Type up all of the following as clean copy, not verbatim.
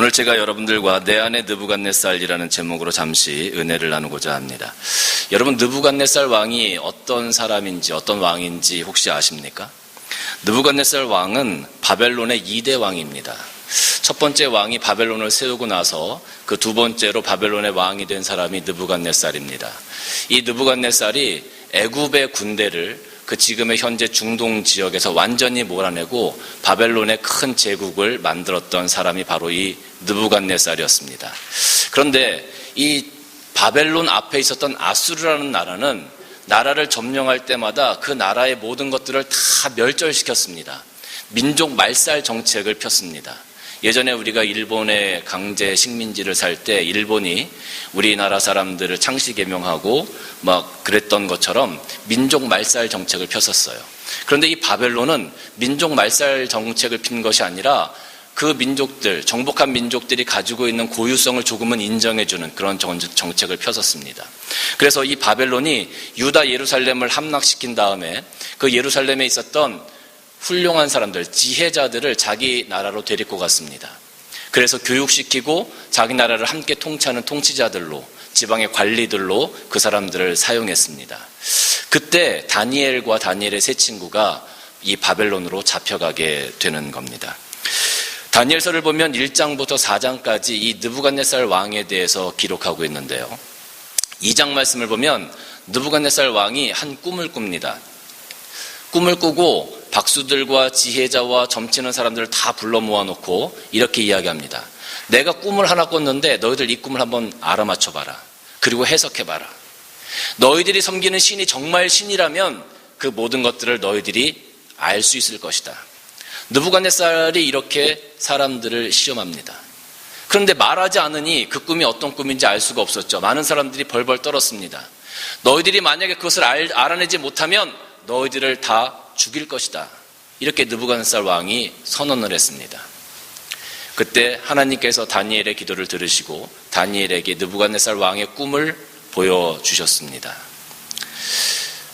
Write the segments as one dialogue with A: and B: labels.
A: 오늘 제가 여러분들과 내 안의 느부갓네살이라는 제목으로 잠시 은혜를 나누고자 합니다. 여러분, 느부갓네살 왕이 어떤 사람인지, 어떤 왕인지 혹시 아십니까? 느부갓네살 왕은 바벨론의 2대 왕입니다. 첫 번째 왕이 바벨론을 세우고 나서 그 두 번째로 바벨론의 왕이 된 사람이 느부갓네살입니다. 이 느부갓네살이 애굽의 군대를 그 지금의 현재 중동 지역에서 완전히 몰아내고 바벨론의 큰 제국을 만들었던 사람이 바로 이 느부갓네살이었습니다. 그런데 이 바벨론 앞에 있었던 아수르라는 나라는 나라를 점령할 때마다 그 나라의 모든 것들을 다 멸절시켰습니다. 민족 말살 정책을 폈습니다. 예전에 우리가 일본의 강제 식민지를 살 때 일본이 우리나라 사람들을 창씨개명하고 막 그랬던 것처럼 민족 말살 정책을 폈었어요. 그런데 이 바벨론은 민족 말살 정책을 핀 것이 아니라 그 민족들, 정복한 민족들이 가지고 있는 고유성을 조금은 인정해주는 그런 정책을 폈었습니다. 그래서 이 바벨론이 유다 예루살렘을 함락시킨 다음에 그 예루살렘에 있었던 훌륭한 사람들, 지혜자들을 자기 나라로 데리고 갔습니다. 그래서 교육시키고 자기 나라를 함께 통치하는 통치자들로, 지방의 관리들로 그 사람들을 사용했습니다. 그때 다니엘과 다니엘의 세 친구가 이 바벨론으로 잡혀가게 되는 겁니다. 다니엘서를 보면 1장부터 4장까지 이 느부갓네살 왕에 대해서 기록하고 있는데요. 2장 말씀을 보면 느부갓네살 왕이 한 꿈을 꿉니다. 꿈을 꾸고 박수들과 지혜자와 점치는 사람들을 다 불러 모아놓고 이렇게 이야기합니다. 내가 꿈을 하나 꿨는데 너희들 이 꿈을 한번 알아맞혀봐라. 그리고 해석해봐라. 너희들이 섬기는 신이 정말 신이라면 그 모든 것들을 너희들이 알 수 있을 것이다. 느부갓네살이 이렇게 사람들을 시험합니다. 그런데 말하지 않으니 그 꿈이 어떤 꿈인지 알 수가 없었죠. 많은 사람들이 벌벌 떨었습니다. 너희들이 만약에 그것을 알아내지 못하면 너희들을 다 죽일 것이다. 이렇게 느부갓네살 왕이 선언을 했습니다. 그때 하나님께서 다니엘의 기도를 들으시고 다니엘에게 느부갓네살 왕의 꿈을 보여주셨습니다.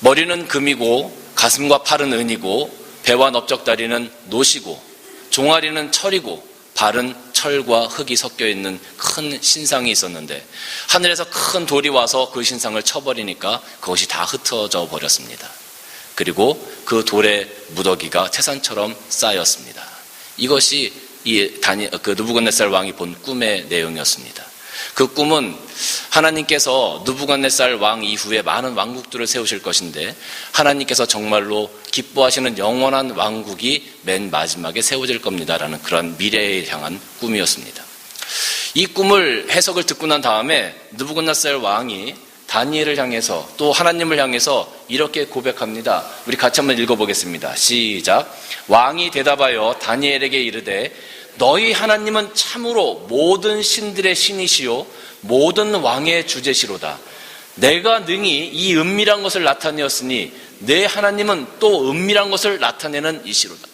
A: 머리는 금이고 가슴과 팔은 은이고 배와 넓적다리는 노시고 종아리는 철이고 발은 철과 흙이 섞여 있는 큰 신상이 있었는데 하늘에서 큰 돌이 와서 그 신상을 쳐버리니까 그것이 다 흩어져 버렸습니다. 그리고 그 돌의 무더기가 태산처럼 쌓였습니다. 이것이 그 느부갓네살 왕이 본 꿈의 내용이었습니다. 그 꿈은 하나님께서 느부갓네살 왕 이후에 많은 왕국들을 세우실 것인데 하나님께서 정말로 기뻐하시는 영원한 왕국이 맨 마지막에 세워질 겁니다라는 그런 미래에 향한 꿈이었습니다. 이 꿈을 해석을 듣고 난 다음에 느부갓네살 왕이 다니엘을 향해서 또 하나님을 향해서 이렇게 고백합니다. 우리 같이 한번 읽어보겠습니다. 시작. 왕이 대답하여 다니엘에게 이르되 너희 하나님은 참으로 모든 신들의 신이시요 모든 왕의 주제시로다. 내가 능히 이 은밀한 것을 나타내었으니 내 하나님은 또 은밀한 것을 나타내는 이시로다.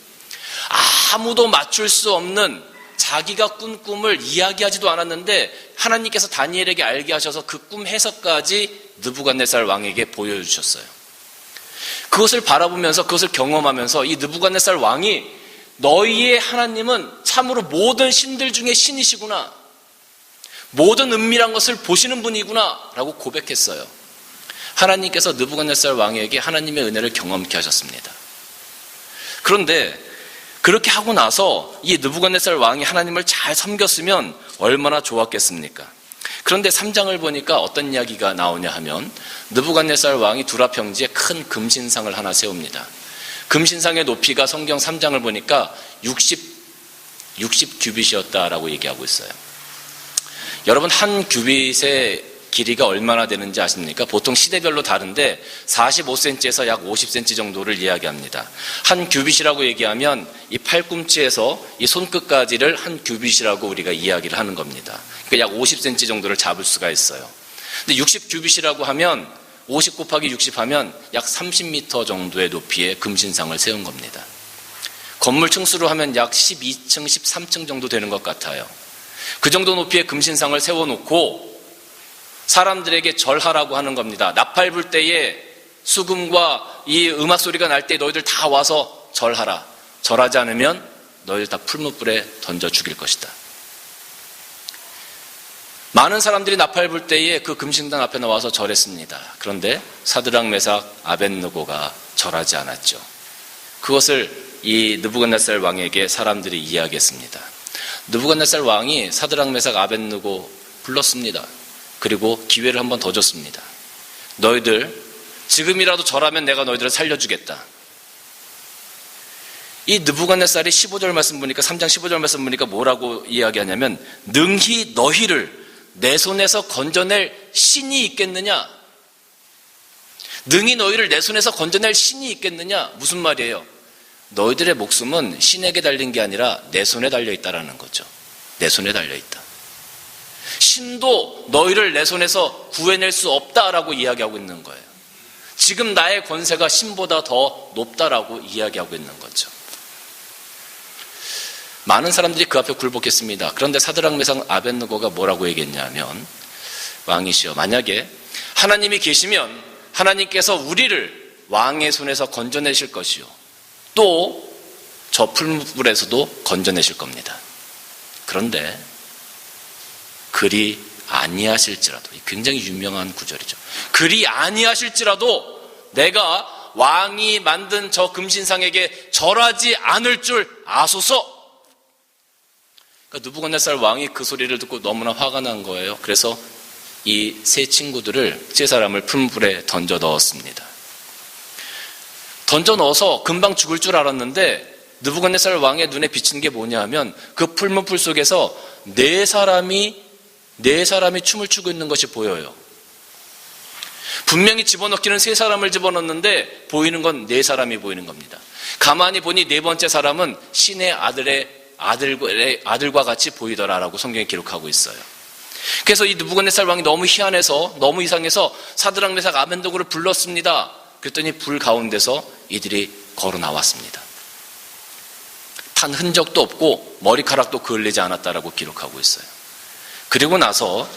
A: 아무도 맞출 수 없는 자기가 꾼 꿈을 이야기하지도 않았는데 하나님께서 다니엘에게 알게 하셔서 그 꿈 해석까지 느부갓네살 왕에게 보여주셨어요. 그것을 바라보면서 그것을 경험하면서 이 느부갓네살 왕이 너희의 하나님은 참으로 모든 신들 중에 신이시구나. 모든 은밀한 것을 보시는 분이구나 라고 고백했어요. 하나님께서 느부갓네살 왕에게 하나님의 은혜를 경험케 하셨습니다. 그런데 그렇게 하고 나서 이 느부갓네살 왕이 하나님을 잘 섬겼으면 얼마나 좋았겠습니까? 그런데 3장을 보니까 어떤 이야기가 나오냐 하면 느부갓네살 왕이 두라 평지에 큰 금신상을 하나 세웁니다. 금신상의 높이가 성경 3장을 보니까 60 규빗이었다라고 얘기하고 있어요. 여러분, 한 규빗의 길이가 얼마나 되는지 아십니까? 보통 시대별로 다른데 45cm에서 약 50cm 정도를 이야기합니다. 한 규빗이라고 얘기하면 이 팔꿈치에서 이 손끝까지를 한 규빗이라고 우리가 이야기를 하는 겁니다. 그러니까 약 50cm 정도를 잡을 수가 있어요. 근데 60 규빗이라고 하면 50 곱하기 60 하면 약 30m 정도의 높이의 금신상을 세운 겁니다. 건물 층수로 하면 약 12층, 13층 정도 되는 것 같아요. 그 정도 높이의 금신상을 세워놓고 사람들에게 절하라고 하는 겁니다. 나팔 불 때에 수금과 이 음악 소리가 날 때 너희들 다 와서 절하라. 절하지 않으면 너희들 다 풀무불에 던져 죽일 것이다. 많은 사람들이 나팔 불 때에 그 금식당 앞에 나와서 절했습니다. 그런데 사드락, 메삭, 아벳느고가 절하지 않았죠. 그것을 이 느부갓네살 왕에게 사람들이 이야기했습니다. 느부갓네살 왕이 사드락, 메삭, 아벳느고 불렀습니다. 그리고 기회를 한 번 더 줬습니다. 너희들 지금이라도 절하면 내가 너희들을 살려주겠다. 이 느부갓네살이 15절 말씀 보니까 3장 15절 말씀 보니까 뭐라고 이야기하냐면 능히 너희를 내 손에서 건져낼 신이 있겠느냐? 능히 너희를 내 손에서 건져낼 신이 있겠느냐? 무슨 말이에요? 너희들의 목숨은 신에게 달린 게 아니라 내 손에 달려있다라는 거죠. 내 손에 달려있다. 신도 너희를 내 손에서 구해낼 수 없다라고 이야기하고 있는 거예요. 지금 나의 권세가 신보다 더 높다라고 이야기하고 있는 거죠. 많은 사람들이 그 앞에 굴복했습니다. 그런데 사드락, 메삭, 아벳느고가 뭐라고 얘기했냐면 왕이시여, 만약에 하나님이 계시면 하나님께서 우리를 왕의 손에서 건져내실 것이요 또 저 풀물에서도 건져내실 겁니다. 그런데 그리 아니하실지라도, 굉장히 유명한 구절이죠. 그리 아니하실지라도 내가 왕이 만든 저 금신상에게 절하지 않을 줄 아소서. 그러니까 느부갓네살 왕이 그 소리를 듣고 너무나 화가 난 거예요. 그래서 이 세 친구들을, 세 사람을 풀물에 던져 넣었습니다. 던져 넣어서 금방 죽을 줄 알았는데 느부갓네살 왕의 눈에 비치는 게 뭐냐 하면 그 풀문풀 속에서 네 사람이 춤을 추고 있는 것이 보여요. 분명히 집어넣기는 세 사람을 집어넣는데 보이는 건 네 사람이 보이는 겁니다. 가만히 보니 네 번째 사람은 신의 아들과 같이 보이더라라고 성경에 기록하고 있어요. 그래서 이 느부갓네살 왕이 너무 희한해서, 너무 이상해서 사드락, 메삭, 아벳느고를 불렀습니다. 그랬더니 불 가운데서 이들이 걸어 나왔습니다. 탄 흔적도 없고 머리카락도 그을리지 않았다라고 기록하고 있어요. 그리고 나서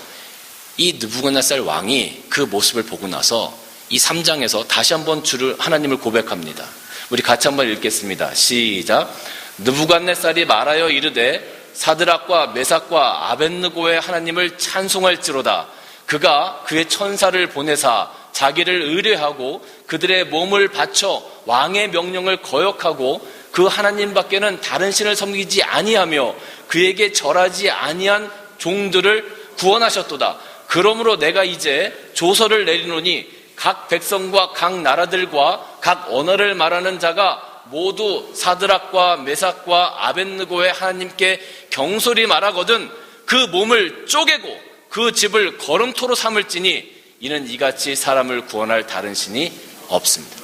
A: 이 느부갓네살 왕이 그 모습을 보고 나서 이 3장에서 다시 한번 하나님을 고백합니다. 우리 같이 한번 읽겠습니다. 시작. 느부갓네살이 말하여 이르되 사드락과 메삭과 아벳느고의 하나님을 찬송할지로다. 그가 그의 천사를 보내사 자기를 의뢰하고 그들의 몸을 바쳐 왕의 명령을 거역하고 그 하나님 밖에는 다른 신을 섬기지 아니하며 그에게 절하지 아니한 종들을 구원하셨도다. 그러므로 내가 이제 조서를 내리노니 각 백성과 각 나라들과 각 언어를 말하는 자가 모두 사드락과 메삭과 아벳느고의 하나님께 경솔히 말하거든 그 몸을 쪼개고 그 집을 거름토로 삼을지니 이는 이같이 사람을 구원할 다른 신이 없습니다.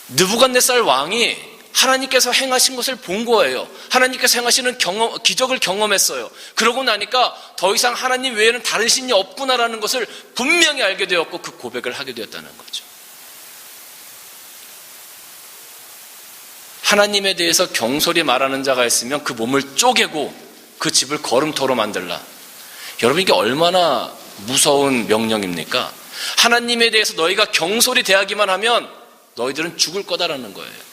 A: 느부갓네살 왕이 하나님께서 행하신 것을 본 거예요. 하나님께서 행하시는 기적을 경험했어요. 그러고 나니까 더 이상 하나님 외에는 다른 신이 없구나라는 것을 분명히 알게 되었고 그 고백을 하게 되었다는 거죠. 하나님에 대해서 경솔히 말하는 자가 있으면 그 몸을 쪼개고 그 집을 거름토로 만들라. 여러분, 이게 얼마나 무서운 명령입니까? 하나님에 대해서 너희가 경솔히 대하기만 하면 너희들은 죽을 거다라는 거예요.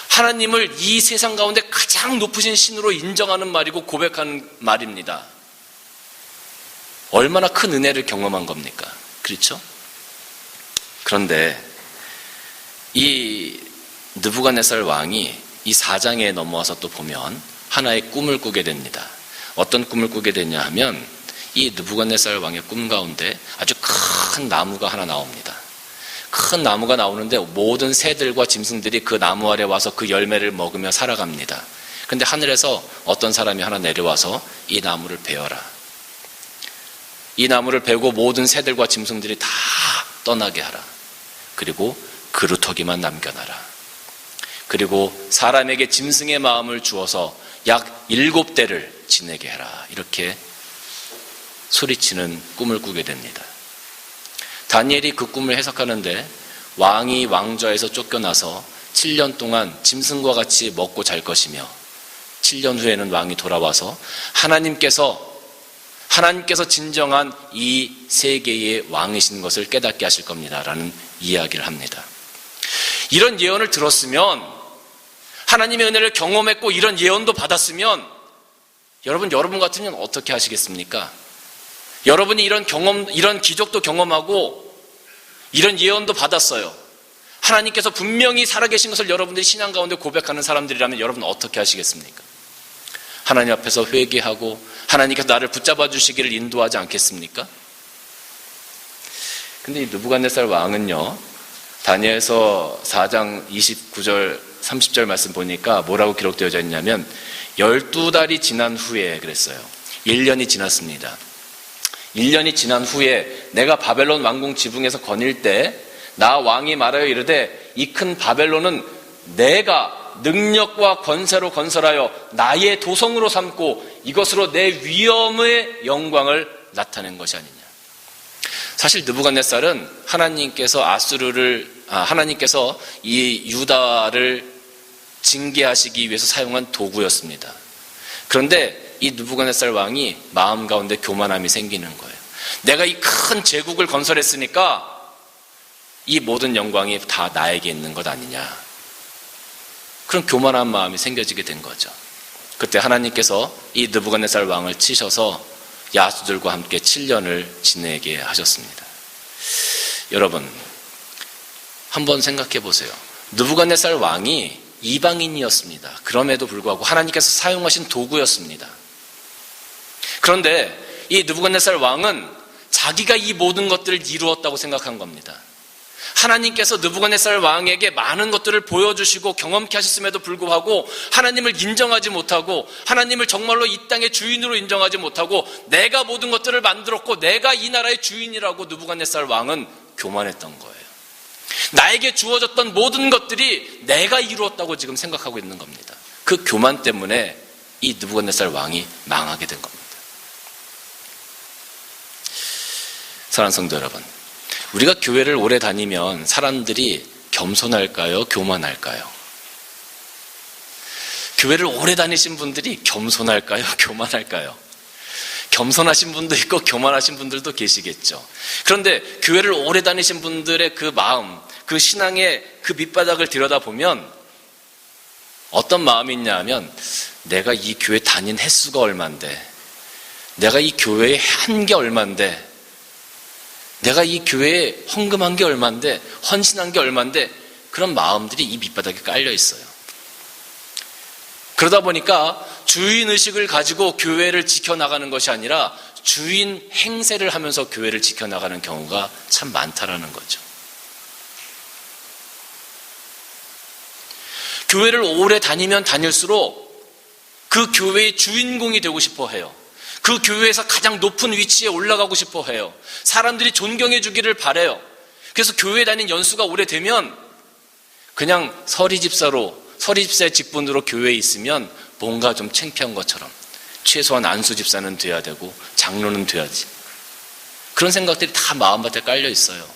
A: 하나님을 이 세상 가운데 가장 높으신 신으로 인정하는 말이고 고백하는 말입니다. 얼마나 큰 은혜를 경험한 겁니까? 그렇죠? 그런데 이 느부갓네살 왕이 이 4장에 넘어와서 또 보면 하나의 꿈을 꾸게 됩니다. 어떤 꿈을 꾸게 되냐 하면 이 느부갓네살 왕의 꿈 가운데 아주 큰 나무가 하나 나옵니다. 큰 나무가 나오는데 모든 새들과 짐승들이 그 나무 아래 와서 그 열매를 먹으며 살아갑니다. 그런데 하늘에서 어떤 사람이 하나 내려와서 이 나무를 베어라. 이 나무를 베고 모든 새들과 짐승들이 다 떠나게 하라. 그리고 그루터기만 남겨놔라. 그리고 사람에게 짐승의 마음을 주어서 약 7대를 지내게 해라. 이렇게 소리치는 꿈을 꾸게 됩니다. 다니엘이 그 꿈을 해석하는데 왕이 왕좌에서 쫓겨나서 7년 동안 짐승과 같이 먹고 잘 것이며 7년 후에는 왕이 돌아와서 하나님께서 진정한 이 세계의 왕이신 것을 깨닫게 하실 겁니다. 라는 이야기를 합니다. 이런 예언을 들었으면, 하나님의 은혜를 경험했고 이런 예언도 받았으면 여러분 같으면 어떻게 하시겠습니까? 여러분이 이런 경험, 이런 기적도 경험하고 이런 예언도 받았어요. 하나님께서 분명히 살아계신 것을 여러분들이 신앙 가운데 고백하는 사람들이라면 여러분 어떻게 하시겠습니까? 하나님 앞에서 회개하고 하나님께서 나를 붙잡아 주시기를 인도하지 않겠습니까? 근데 이 느부갓네살 왕은요, 다니엘서 4장 29절 30절 말씀 보니까 뭐라고 기록되어져 있냐면 12달이 지난 후에 그랬어요. 1년이 지났습니다. 1년이 지난 후에 내가 바벨론 왕궁 지붕에서 거닐 때 나 왕이 말하여 이르되 이 큰 바벨론은 내가 능력과 권세로 건설하여 나의 도성으로 삼고 이것으로 내 위엄의 영광을 나타낸 것이 아니냐. 사실 느부갓네살은 하나님께서 이 유다를 징계하시기 위해서 사용한 도구였습니다. 그런데 이 느부갓네살 왕이 마음 가운데 교만함이 생기는 거예요. 내가 이 큰 제국을 건설했으니까 이 모든 영광이 다 나에게 있는 것 아니냐. 그런 교만한 마음이 생겨지게 된 거죠. 그때 하나님께서 이 느부갓네살 왕을 치셔서 야수들과 함께 7년을 지내게 하셨습니다. 여러분, 한번 생각해 보세요. 느부갓네살 왕이 이방인이었습니다. 그럼에도 불구하고 하나님께서 사용하신 도구였습니다. 그런데 이 느부갓네살 왕은 자기가 이 모든 것들을 이루었다고 생각한 겁니다. 하나님께서 느부갓네살 왕에게 많은 것들을 보여주시고 경험케 하셨음에도 불구하고 하나님을 인정하지 못하고 하나님을 정말로 이 땅의 주인으로 인정하지 못하고 내가 모든 것들을 만들었고 내가 이 나라의 주인이라고 느부갓네살 왕은 교만했던 거예요. 나에게 주어졌던 모든 것들이 내가 이루었다고 지금 생각하고 있는 겁니다. 그 교만 때문에 이 느부갓네살 왕이 망하게 된 겁니다. 사랑하는 성도 여러분, 우리가 교회를 오래 다니면 사람들이 겸손할까요? 교만할까요? 교회를 오래 다니신 분들이 겸손할까요? 교만할까요? 겸손하신 분도 있고 교만하신 분들도 계시겠죠. 그런데 교회를 오래 다니신 분들의 그 마음, 그 신앙의 그 밑바닥을 들여다보면 어떤 마음이 있냐 하면 내가 이 교회 다닌 횟수가 얼만데, 내가 이 교회에 한 게 얼만데, 내가 이 교회에 헌금한 게 얼만데, 헌신한 게 얼만데, 그런 마음들이 이 밑바닥에 깔려 있어요. 그러다 보니까 주인의식을 가지고 교회를 지켜나가는 것이 아니라 주인 행세를 하면서 교회를 지켜나가는 경우가 참 많다라는 거죠. 교회를 오래 다니면 다닐수록 그 교회의 주인공이 되고 싶어 해요. 그 교회에서 가장 높은 위치에 올라가고 싶어 해요. 사람들이 존경해 주기를 바라요. 그래서 교회 다닌 연수가 오래되면 그냥 서리집사의 직분으로 교회에 있으면 뭔가 좀 창피한 것처럼 최소한 안수 집사는 돼야 되고 장로는 돼야지. 그런 생각들이 다 마음밭에 깔려 있어요.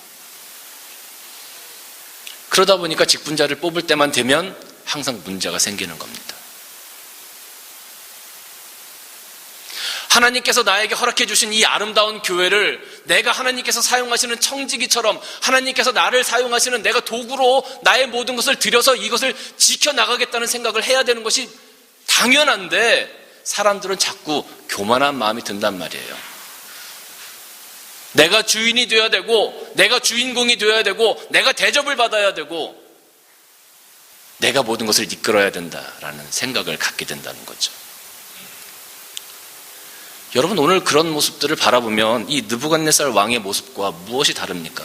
A: 그러다 보니까 직분자를 뽑을 때만 되면 항상 문제가 생기는 겁니다. 하나님께서 나에게 허락해 주신 이 아름다운 교회를 내가 하나님께서 사용하시는 청지기처럼 하나님께서 나를 사용하시는 내가 도구로 나의 모든 것을 들여서 이것을 지켜나가겠다는 생각을 해야 되는 것이 당연한데 사람들은 자꾸 교만한 마음이 든단 말이에요. 내가 주인이 되어야 되고 내가 주인공이 되어야 되고 내가 대접을 받아야 되고 내가 모든 것을 이끌어야 된다라는 생각을 갖게 된다는 거죠. 여러분, 오늘 그런 모습들을 바라보면 이 느부갓네살 왕의 모습과 무엇이 다릅니까?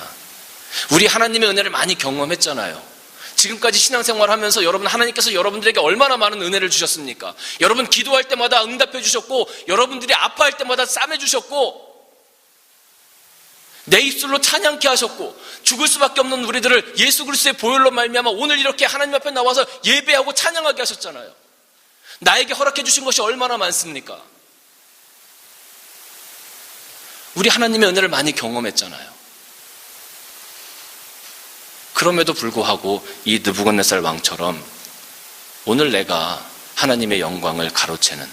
A: 우리 하나님의 은혜를 많이 경험했잖아요. 지금까지 신앙생활을 하면서 여러분, 하나님께서 여러분들에게 얼마나 많은 은혜를 주셨습니까? 여러분 기도할 때마다 응답해 주셨고 여러분들이 아파할 때마다 싸매 주셨고 내 입술로 찬양케 하셨고 죽을 수밖에 없는 우리들을 예수 그리스도의 보혈로 말미암아 오늘 이렇게 하나님 앞에 나와서 예배하고 찬양하게 하셨잖아요. 나에게 허락해 주신 것이 얼마나 많습니까? 우리 하나님의 은혜를 많이 경험했잖아요. 그럼에도 불구하고 이 느부갓네살 왕처럼 오늘 내가 하나님의 영광을 가로채는,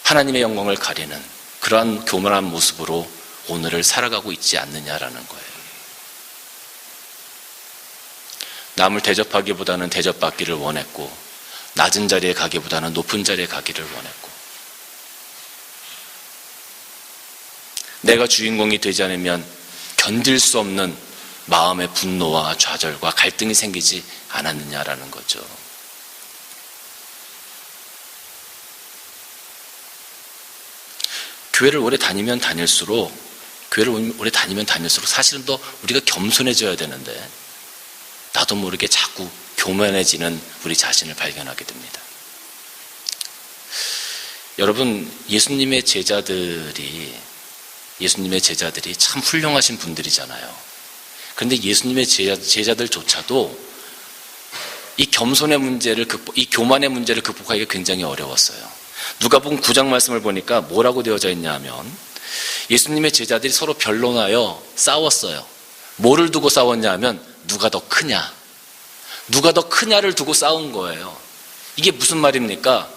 A: 하나님의 영광을 가리는 그러한 교만한 모습으로 오늘을 살아가고 있지 않느냐라는 거예요. 남을 대접하기보다는 대접받기를 원했고 낮은 자리에 가기보다는 높은 자리에 가기를 원했고 내가 주인공이 되지 않으면 견딜 수 없는 마음의 분노와 좌절과 갈등이 생기지 않았느냐라는 거죠. 교회를 오래 다니면 다닐수록 사실은 더 우리가 겸손해져야 되는데 나도 모르게 자꾸 교만해지는 우리 자신을 발견하게 됩니다. 여러분, 예수님의 제자들이 참 훌륭하신 분들이잖아요. 그런데 예수님의 제자들조차도 이 겸손의 문제를 이 교만의 문제를 극복하기가 굉장히 어려웠어요. 누가복음 9장 말씀을 보니까 뭐라고 되어져 있냐 하면 예수님의 제자들이 서로 변론하여 싸웠어요. 뭐를 두고 싸웠냐 하면 누가 더 크냐를 두고 싸운 거예요. 이게 무슨 말입니까?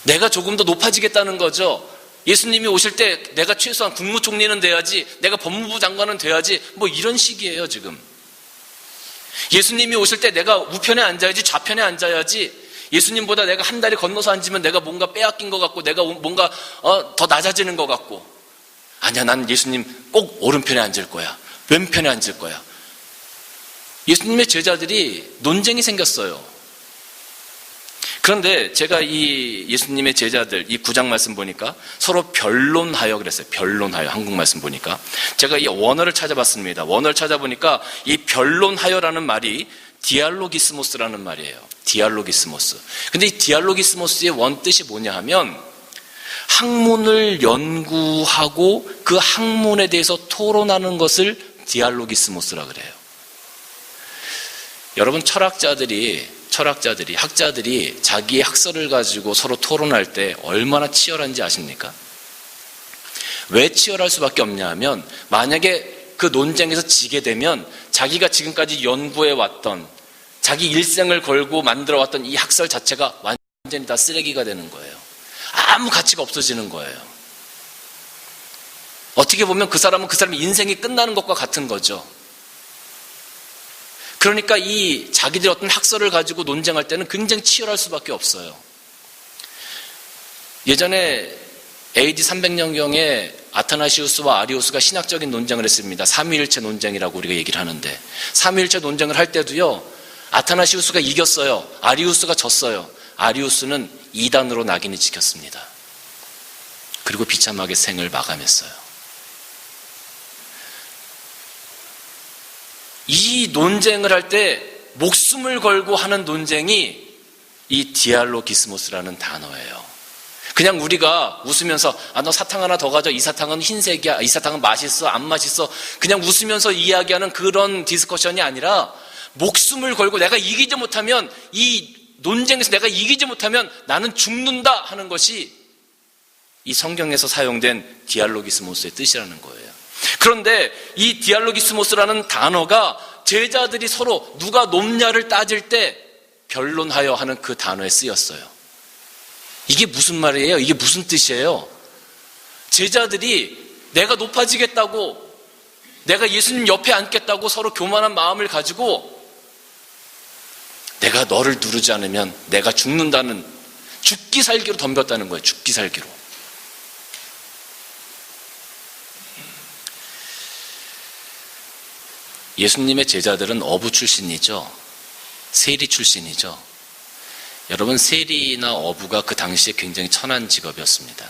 A: 내가 조금 더 높아지겠다는 거죠. 예수님이 오실 때 내가 최소한 국무총리는 돼야지, 내가 법무부 장관은 돼야지, 뭐 이런 식이에요 지금. 예수님이 오실 때 내가 우편에 앉아야지 좌편에 앉아야지, 예수님보다 내가 한 다리 건너서 앉으면 내가 뭔가 빼앗긴 것 같고 내가 뭔가 더 낮아지는 것 같고, 아니야, 난 예수님 꼭 오른편에 앉을 거야, 왼편에 앉을 거야. 예수님의 제자들이 논쟁이 생겼어요. 그런데 제가 이 예수님의 제자들 이 9장 말씀 보니까 서로 변론하여 그랬어요. 변론하여. 한국 말씀 보니까 제가 이 원어를 찾아봤습니다. 원어를 찾아보니까 이 변론하여라는 말이 디알로기스모스라는 말이에요. 디알로기스모스. 근데 이 디알로기스모스의 원뜻이 뭐냐 하면 학문을 연구하고 그 학문에 대해서 토론하는 것을 디알로기스모스라 그래요. 여러분, 학자들이 자기의 학설을 가지고 서로 토론할 때 얼마나 치열한지 아십니까? 왜 치열할 수밖에 없냐 하면 만약에 그 논쟁에서 지게 되면 자기가 지금까지 연구해왔던, 자기 일생을 걸고 만들어왔던 이 학설 자체가 완전히 다 쓰레기가 되는 거예요. 아무 가치가 없어지는 거예요. 어떻게 보면 그 사람의 인생이 끝나는 것과 같은 거죠. 그러니까 이 자기들의 어떤 학설을 가지고 논쟁할 때는 굉장히 치열할 수밖에 없어요. 예전에 AD 300년경에 아타나시우스와 아리우스가 신학적인 논쟁을 했습니다. 삼위일체 논쟁이라고 우리가 얘기를 하는데, 삼위일체 논쟁을 할 때도요, 아타나시우스가 이겼어요. 아리우스가 졌어요. 아리우스는 이단으로 낙인이 찍혔습니다. 그리고 비참하게 생을 마감했어요. 이 논쟁을 할 때 목숨을 걸고 하는 논쟁이 이 디알로기스모스라는 단어예요. 그냥 우리가 웃으면서 너 사탕 하나 더 가져, 이 사탕은 흰색이야, 이 사탕은 맛있어, 안 맛있어, 그냥 웃으면서 이야기하는 그런 디스커션이 아니라 목숨을 걸고 내가 이기지 못하면, 이 논쟁에서 내가 이기지 못하면 나는 죽는다 하는 것이 이 성경에서 사용된 디알로기스모스의 뜻이라는 거예요. 그런데 이 디알로기스모스라는 단어가 제자들이 서로 누가 높냐를 따질 때 변론하여 하는 그 단어에 쓰였어요. 이게 무슨 말이에요? 이게 무슨 뜻이에요? 제자들이 내가 높아지겠다고, 내가 예수님 옆에 앉겠다고 서로 교만한 마음을 가지고 내가 너를 누르지 않으면 내가 죽는다는, 죽기 살기로 덤볐다는 거예요. 죽기 살기로. 예수님의 제자들은 어부 출신이죠. 세리 출신이죠. 여러분, 세리나 어부가 그 당시에 굉장히 천한 직업이었습니다.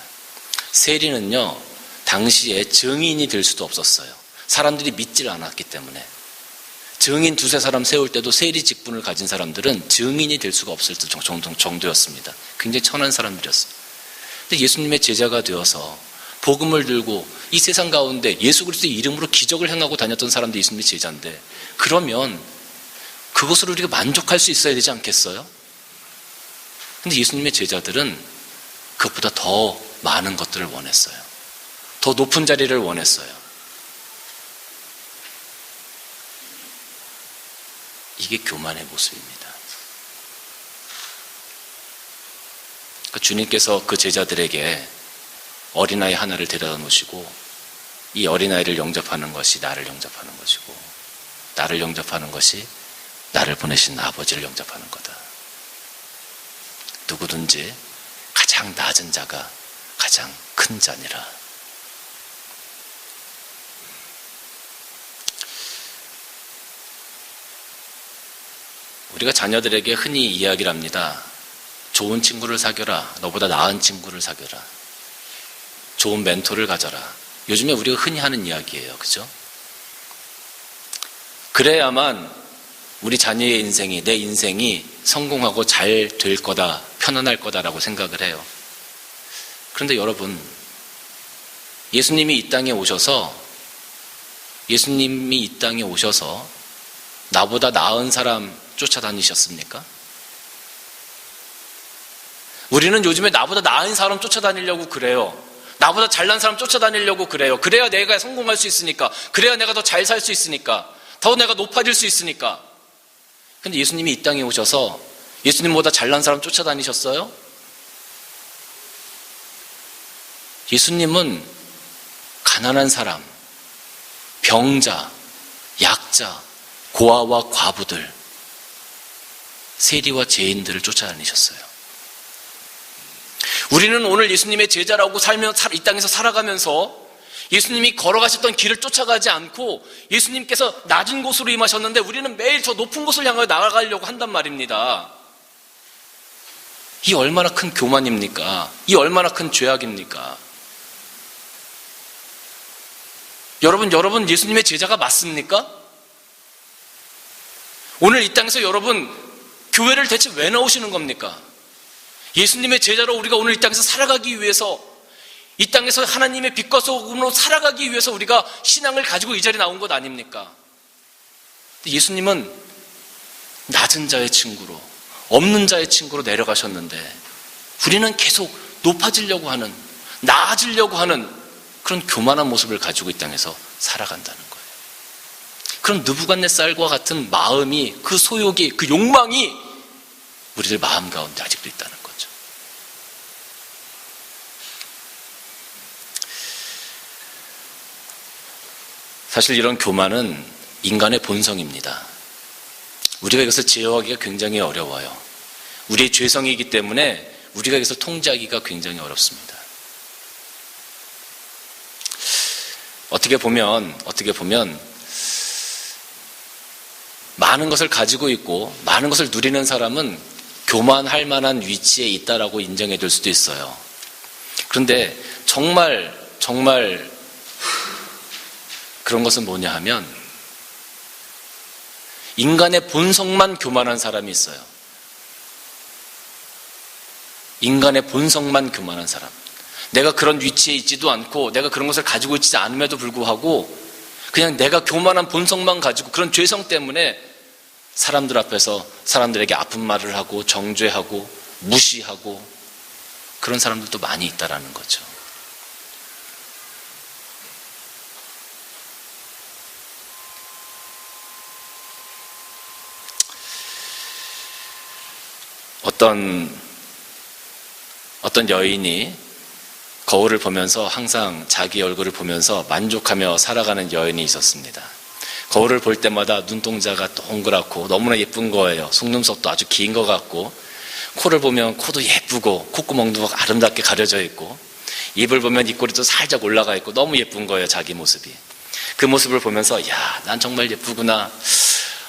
A: 세리는요, 당시에 증인이 될 수도 없었어요. 사람들이 믿질 않았기 때문에. 증인 두세 사람 세울 때도 세리 직분을 가진 사람들은 증인이 될 수가 없을 정도였습니다. 굉장히 천한 사람들이었어요. 근데 예수님의 제자가 되어서 복음을 들고 이 세상 가운데 예수 그리스도의 이름으로 기적을 행하고 다녔던 사람들이 예수님의 제자인데, 그러면 그것으로 우리가 만족할 수 있어야 되지 않겠어요? 근데 예수님의 제자들은 그것보다 더 많은 것들을 원했어요. 더 높은 자리를 원했어요. 이게 교만의 모습입니다. 그러니까 주님께서 그 제자들에게 어린아이 하나를 데려다 놓으시고, 이 어린아이를 영접하는 것이 나를 영접하는 것이고, 나를 영접하는 것이 나를 보내신 아버지를 영접하는 거다. 누구든지 가장 낮은 자가 가장 큰 자니라. 우리가 자녀들에게 흔히 이야기를 합니다. 좋은 친구를 사귀어라. 너보다 나은 친구를 사귀어라. 좋은 멘토를 가져라. 요즘에 우리가 흔히 하는 이야기예요. 그죠? 그래야만 우리 자녀의 인생이, 내 인생이 성공하고 잘 될 거다, 편안할 거다라고 생각을 해요. 그런데 여러분, 예수님이 이 땅에 오셔서 나보다 나은 사람 쫓아다니셨습니까? 우리는 요즘에 나보다 나은 사람 쫓아다니려고 그래요. 나보다 잘난 사람 쫓아다니려고 그래요. 그래야 내가 성공할 수 있으니까. 그래야 내가 더 잘 살 수 있으니까. 더 내가 높아질 수 있으니까. 근데 예수님이 이 땅에 오셔서 예수님보다 잘난 사람 쫓아다니셨어요? 예수님은 가난한 사람, 병자, 약자, 고아와 과부들, 세리와 죄인들을 쫓아다니셨어요. 우리는 오늘 예수님의 제자라고 이 땅에서 살아가면서 예수님이 걸어가셨던 길을 쫓아가지 않고 예수님께서 낮은 곳으로 임하셨는데 우리는 매일 저 높은 곳을 향하여 나아가려고 한단 말입니다. 이 얼마나 큰 교만입니까? 이 얼마나 큰 죄악입니까? 여러분 예수님의 제자가 맞습니까? 오늘 이 땅에서 여러분 교회를 대체 왜 나오시는 겁니까? 예수님의 제자로 우리가 오늘 이 땅에서 살아가기 위해서, 이 땅에서 하나님의 빛과 소금으로 살아가기 위해서 우리가 신앙을 가지고 이 자리에 나온 것 아닙니까? 예수님은 낮은 자의 친구로, 없는 자의 친구로 내려가셨는데 우리는 계속 높아지려고 하는, 나아지려고 하는 그런 교만한 모습을 가지고 이 땅에서 살아간다는 거예요. 그럼 느부갓네살과 같은 마음이, 그 소욕이, 그 욕망이 우리들 마음 가운데 아직도 있다는 거죠. 사실 이런 교만은 인간의 본성입니다. 우리가 이것을 제어하기가 굉장히 어려워요. 우리의 죄성이기 때문에 우리가 이것을 통제하기가 굉장히 어렵습니다. 어떻게 보면 많은 것을 가지고 있고 많은 것을 누리는 사람은 교만할 만한 위치에 있다라고 인정해 줄 수도 있어요. 그런데 정말 그런 것은 뭐냐 하면 인간의 본성만 교만한 사람이 있어요. 인간의 본성만 교만한 사람. 내가 그런 위치에 있지도 않고 내가 그런 것을 가지고 있지 않음에도 불구하고 그냥 내가 교만한 본성만 가지고 그런 죄성 때문에 사람들 앞에서 사람들에게 아픈 말을 하고 정죄하고 무시하고 그런 사람들도 많이 있다라는 거죠. 어떤 여인이 거울을 보면서 항상 자기 얼굴을 보면서 만족하며 살아가는 여인이 있었습니다. 거울을 볼 때마다 눈동자가 동그랗고 너무나 예쁜 거예요. 속눈썹도 아주 긴 것 같고, 코를 보면 코도 예쁘고 콧구멍도 아름답게 가려져 있고, 입을 보면 입꼬리도 살짝 올라가 있고 너무 예쁜 거예요, 자기 모습이. 그 모습을 보면서 야, 난 정말 예쁘구나.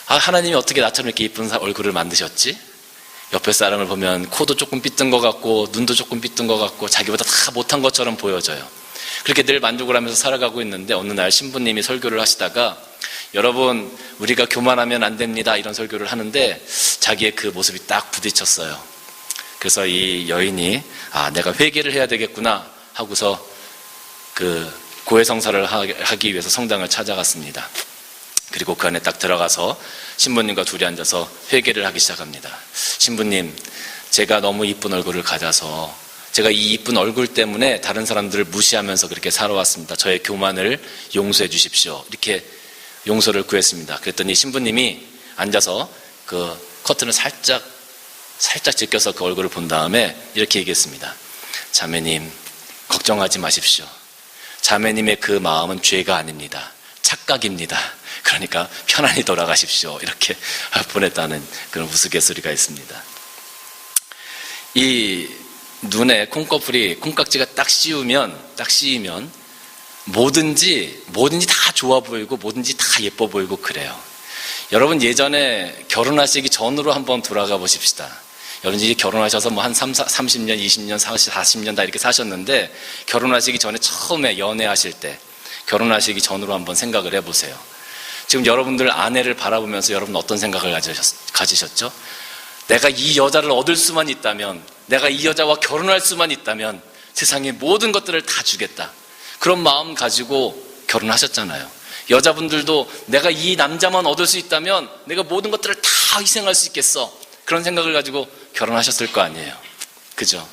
A: 아, 하나님이 어떻게 나처럼 이렇게 예쁜 얼굴을 만드셨지? 옆에 사람을 보면 코도 조금 삐뚤 것 같고 눈도 조금 삐뚤 것 같고 자기보다 다 못한 것처럼 보여져요. 그렇게 늘 만족을 하면서 살아가고 있는데 어느 날 신부님이 설교를 하시다가 여러분, 우리가 교만하면 안 됩니다, 이런 설교를 하는데 자기의 그 모습이 딱 부딪혔어요. 그래서 이 여인이 내가 회개를 해야 되겠구나 하고서 그 고해성사를 하기 위해서 성당을 찾아갔습니다. 그리고 그 안에 딱 들어가서 신부님과 둘이 앉아서 회개를 하기 시작합니다. 신부님, 제가 너무 이쁜 얼굴을 가져서 제가 이 이쁜 얼굴 때문에 다른 사람들을 무시하면서 그렇게 살아왔습니다. 저의 교만을 용서해 주십시오. 이렇게 용서를 구했습니다. 그랬더니 신부님이 앉아서 그 커튼을 살짝 제껴서 그 얼굴을 본 다음에 이렇게 얘기했습니다. 자매님, 걱정하지 마십시오. 자매님의 그 마음은 죄가 아닙니다. 착각입니다. 그러니까 편안히 돌아가십시오. 이렇게 보냈다는 그런 우스갯소리가 있습니다. 이 눈에 콩깍지가 딱 씌이면 뭐든지 다 좋아 보이고 뭐든지 다 예뻐 보이고 그래요. 여러분 예전에 결혼하시기 전으로 한번 돌아가 보십시다. 여러분 이제 결혼하셔서 뭐 한 30년, 20년, 40년 다 이렇게 사셨는데 결혼하시기 전에 처음에 연애하실 때 결혼하시기 전으로 한번 생각을 해보세요. 지금 여러분들 아내를 바라보면서 여러분 어떤 생각을 가지셨죠? 내가 이 여자를 얻을 수만 있다면, 내가 이 여자와 결혼할 수만 있다면 세상의 모든 것들을 다 주겠다. 그런 마음 가지고 결혼하셨잖아요. 여자분들도 내가 이 남자만 얻을 수 있다면 내가 모든 것들을 다 희생할 수 있겠어. 그런 생각을 가지고 결혼하셨을 거 아니에요. 그죠?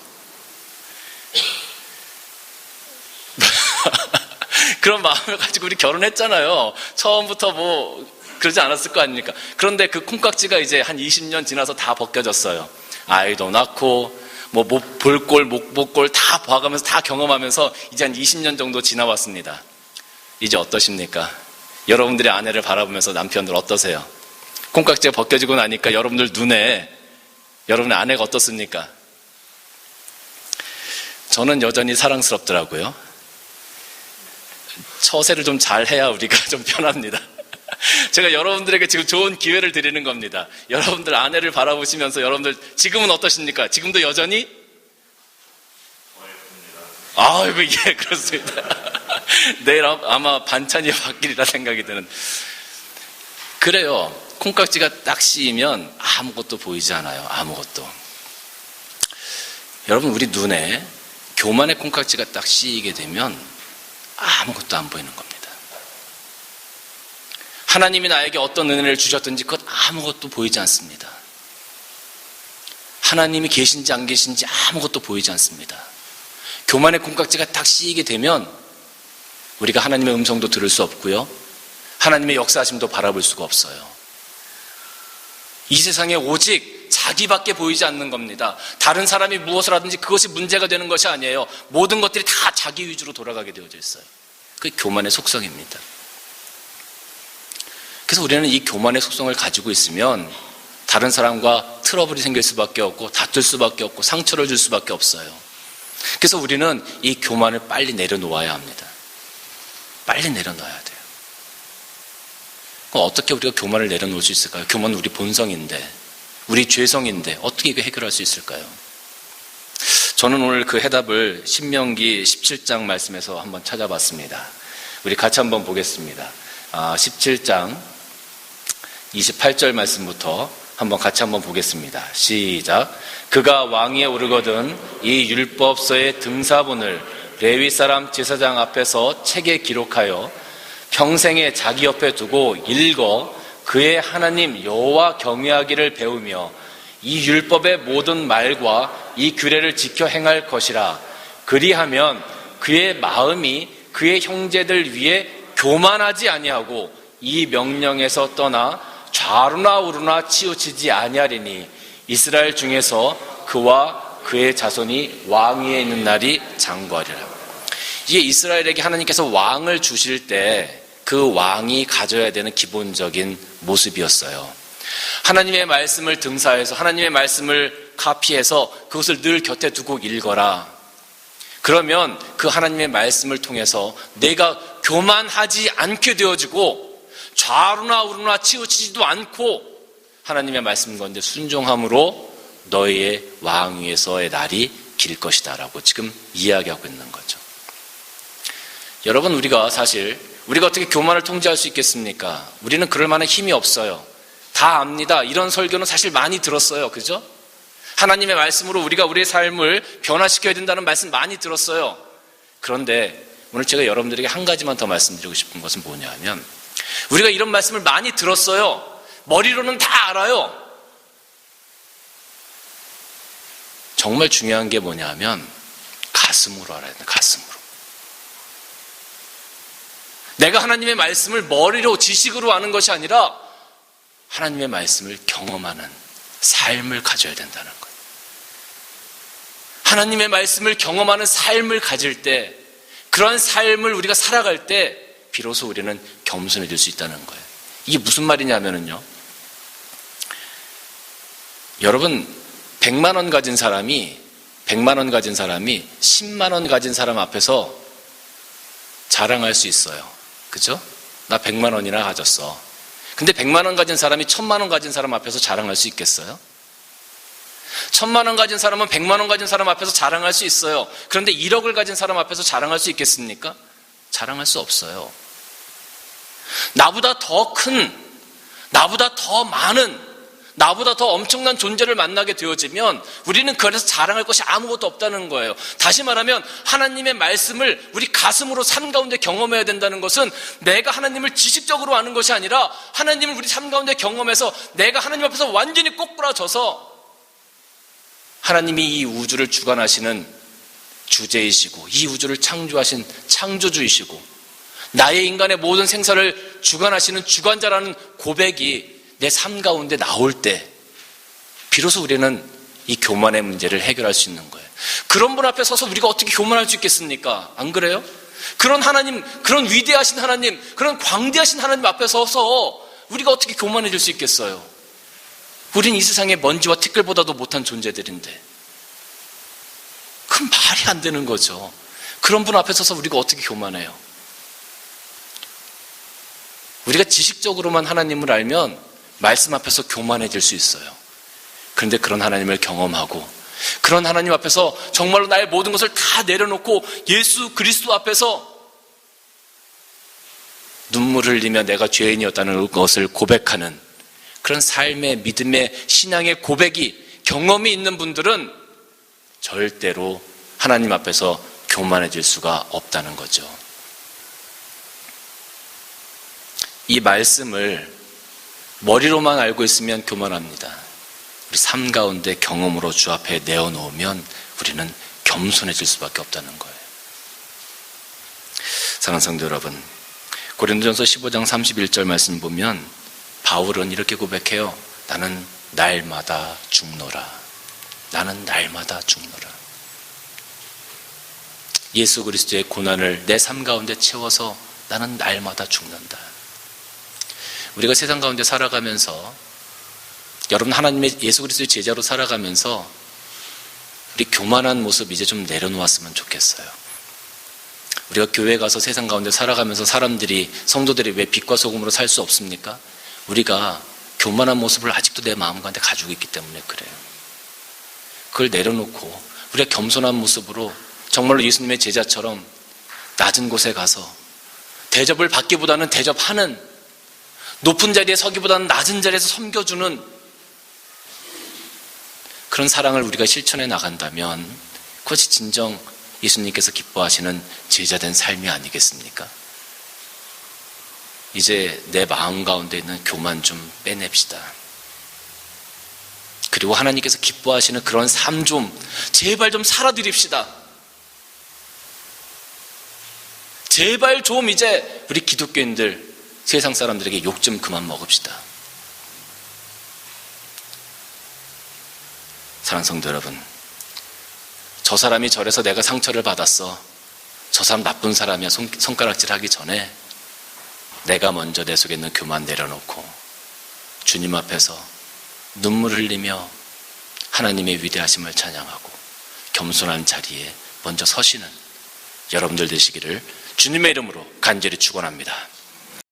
A: 그런 마음을 가지고 우리 결혼했잖아요. 처음부터 뭐 그러지 않았을 거 아닙니까? 그런데 그 콩깍지가 이제 한 20년 지나서 다 벗겨졌어요. 아이도 낳고 뭐 볼꼴, 목볼꼴 다 봐가면서 다 경험하면서 이제 한 20년 정도 지나왔습니다. 이제 어떠십니까? 여러분들의 아내를 바라보면서 남편들 어떠세요? 콩깍지가 벗겨지고 나니까 여러분들 눈에 여러분의 아내가 어떻습니까? 저는 여전히 사랑스럽더라고요. 처세를 좀 잘해야 우리가 좀 편합니다. 제가 여러분들에게 지금 좋은 기회를 드리는 겁니다. 여러분들 아내를 바라보시면서 여러분들 지금은 어떠십니까? 지금도 여전히? 아이고, 예, 그렇습니다. 내일 아마 반찬이 바뀌리라 생각이 드는. 그래요. 콩깍지가 딱 씌이면 아무것도 보이지 않아요. 아무것도. 여러분, 우리 눈에 교만의 콩깍지가 딱 씌이게 되면 아무것도 안 보이는 겁니다. 하나님이 나에게 어떤 은혜를 주셨든지 그것 아무것도 보이지 않습니다. 하나님이 계신지 안 계신지 아무것도 보이지 않습니다. 교만의 콩깍지가 딱 씌이게 되면 우리가 하나님의 음성도 들을 수 없고요. 하나님의 역사하심도 바라볼 수가 없어요. 이 세상에 오직 자기밖에 보이지 않는 겁니다. 다른 사람이 무엇을 하든지 그것이 문제가 되는 것이 아니에요. 모든 것들이 다 자기 위주로 돌아가게 되어져 있어요. 그게 교만의 속성입니다. 그래서 우리는 이 교만의 속성을 가지고 있으면 다른 사람과 트러블이 생길 수밖에 없고 다툴 수밖에 없고 상처를 줄 수밖에 없어요. 그래서 우리는 이 교만을 빨리 내려놓아야 합니다. 빨리 내려놔야 돼요. 그럼 어떻게 우리가 교만을 내려놓을 수 있을까요? 교만은 우리 본성인데, 우리 죄성인데 어떻게 이거 해결할 수 있을까요? 저는 오늘 그 해답을 신명기 17장 말씀에서 한번 찾아봤습니다. 우리 같이 한번 보겠습니다. 17장 28절 말씀부터 한번 같이 한번 보겠습니다. 시작. 그가 왕위에 오르거든 이 율법서의 등사본을 레위 사람 제사장 앞에서 책에 기록하여 평생에 자기 옆에 두고 읽어 그의 하나님 여호와 경외하기를 배우며 이 율법의 모든 말과 이 규례를 지켜 행할 것이라. 그리하면 그의 마음이 그의 형제들 위에 교만하지 아니하고 이 명령에서 떠나 좌루나 우루나 치우치지 아니하리니 이스라엘 중에서 그와 그의 자손이 왕위에 있는 날이 장구하리라. 이게 이스라엘에게 하나님께서 왕을 주실 때 그 왕이 가져야 되는 기본적인 모습이었어요. 하나님의 말씀을 등사해서 하나님의 말씀을 카피해서 그것을 늘 곁에 두고 읽어라. 그러면 그 하나님의 말씀을 통해서 내가 교만하지 않게 되어지고 좌루나 우루나 치우치지도 않고 하나님의 말씀 가운데 순종함으로 너희의 왕위에서의 날이 길 것이다 라고 지금 이야기하고 있는 거죠. 여러분, 우리가 어떻게 교만을 통제할 수 있겠습니까? 우리는 그럴 만한 힘이 없어요. 다 압니다. 이런 설교는 사실 많이 들었어요. 그죠? 하나님의 말씀으로 우리가 우리의 삶을 변화시켜야 된다는 말씀 많이 들었어요. 그런데 오늘 제가 여러분들에게 한 가지만 더 말씀드리고 싶은 것은 뭐냐 하면 우리가 이런 말씀을 많이 들었어요. 머리로는 다 알아요. 정말 중요한 게 뭐냐 하면 가슴으로 알아야 돼요. 가슴으로. 내가 하나님의 말씀을 머리로 지식으로 아는 것이 아니라 하나님의 말씀을 경험하는 삶을 가져야 된다는 거예요. 하나님의 말씀을 경험하는 삶을 가질 때, 그러한 삶을 우리가 살아갈 때 비로소 우리는 겸손해질 수 있다는 거예요. 이게 무슨 말이냐면요, 여러분 100만 원 가진 사람이 10만 원 가진 사람 앞에서 자랑할 수 있어요. 그죠? 나 100만 원이나 가졌어. 근데 100만 원 가진 사람이 1000만 원 가진 사람 앞에서 자랑할 수 있겠어요? 1000만 원 가진 사람은 100만 원 가진 사람 앞에서 자랑할 수 있어요. 그런데 1억을 가진 사람 앞에서 자랑할 수 있겠습니까? 자랑할 수 없어요. 나보다 더 큰, 나보다 더 많은, 나보다 더 엄청난 존재를 만나게 되어지면 우리는 그래서 자랑할 것이 아무것도 없다는 거예요. 다시 말하면 하나님의 말씀을 우리 가슴으로 삶 가운데 경험해야 된다는 것은 내가 하나님을 지식적으로 아는 것이 아니라 하나님을 우리 삶 가운데 경험해서 내가 하나님 앞에서 완전히 꼬꾸라져서 하나님이 이 우주를 주관하시는 주제이시고 이 우주를 창조하신 창조주이시고 나의 인간의 모든 생사를 주관하시는 주관자라는 고백이 내 삶 가운데 나올 때 비로소 우리는 이 교만의 문제를 해결할 수 있는 거예요. 그런 분 앞에 서서 우리가 어떻게 교만할 수 있겠습니까? 안 그래요? 그런 하나님, 그런 위대하신 하나님, 그런 광대하신 하나님 앞에 서서 우리가 어떻게 교만해질 수 있겠어요? 우린 이 세상의 먼지와 티끌보다도 못한 존재들인데 그 말이 안 되는 거죠. 그런 분 앞에 서서 우리가 어떻게 교만해요? 우리가 지식적으로만 하나님을 알면 말씀 앞에서 교만해질 수 있어요. 그런데 그런 하나님을 경험하고 그런 하나님 앞에서 정말로 나의 모든 것을 다 내려놓고 예수 그리스도 앞에서 눈물을 흘리며 내가 죄인이었다는 것을 고백하는 그런 삶의 믿음의 신앙의 고백이 경험이 있는 분들은 절대로 하나님 앞에서 교만해질 수가 없다는 거죠. 이 말씀을 머리로만 알고 있으면 교만합니다. 우리 삶 가운데 경험으로 주 앞에 내어놓으면 우리는 겸손해질 수밖에 없다는 거예요. 사랑하는 성도 여러분, 고린도전서 15장 31절 말씀 보면 바울은 이렇게 고백해요. 나는 날마다 죽노라. 나는 날마다 죽노라. 예수 그리스도의 고난을 내 삶 가운데 채워서 나는 날마다 죽는다. 우리가 세상 가운데 살아가면서 여러분 하나님의 예수 그리스도의 제자로 살아가면서 우리 교만한 모습 이제 좀 내려놓았으면 좋겠어요. 우리가 교회 가서 세상 가운데 살아가면서 사람들이 성도들이 왜 빛과 소금으로 살 수 없습니까? 우리가 교만한 모습을 아직도 내 마음 가운데 가지고 있기 때문에 그래요. 그걸 내려놓고 우리가 겸손한 모습으로 정말로 예수님의 제자처럼 낮은 곳에 가서 대접을 받기보다는 대접하는, 높은 자리에 서기보다는 낮은 자리에서 섬겨주는 그런 사랑을 우리가 실천해 나간다면 그것이 진정 예수님께서 기뻐하시는 제자된 삶이 아니겠습니까? 이제 내 마음 가운데 있는 교만 좀 빼냅시다. 그리고 하나님께서 기뻐하시는 그런 삶 좀 제발 좀 살아드립시다. 제발 좀 이제 우리 기독교인들 세상 사람들에게 욕 좀 그만 먹읍시다. 사랑하는 성도 여러분, 저 사람이 저래서 내가 상처를 받았어, 저 사람 나쁜 사람이야 손가락질 하기 전에 내가 먼저 내 속에 있는 교만 내려놓고 주님 앞에서 눈물 흘리며 하나님의 위대하심을 찬양하고 겸손한 자리에 먼저 서시는 여러분들 되시기를 주님의 이름으로 간절히 축원합니다.